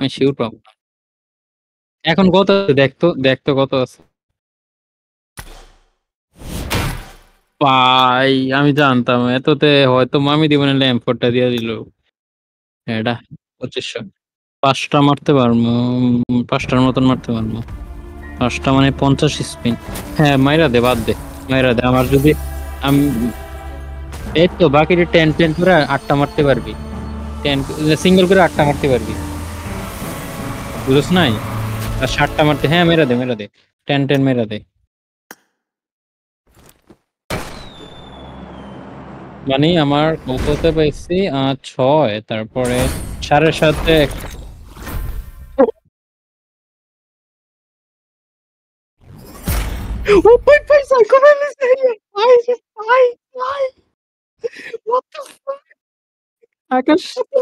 আমি শিওর পাবো না। এখন কত আছে দেখতো কত আছে। ভাই আমি জানতাম এততে হয়তো মামি দিবনে ল্যাম্পটা দিয়ে দিল। এটা 2500 5টা মারতে পারবো। 5টার মতন মারতে পারবো। 5টা মানে 50 স্পিন। হ্যাঁ মাইরা দে, বাদ দে। মাইরা দে আমার যদি আমি এই তো বাকি 10 করে 8টা মারতে পারবি। 10 সিঙ্গেল করে 8টা মারতে পারবি। বুঝছ নাই? আর 7টা মারতে, হ্যাঁ মেরা দে মেরা দে। 10 মেরা দে। মানে আমার কলকাতা পাইছি 6, তারপরে 7.5 Oh my face, I couldn't listen. I, what the fuck? I can shut the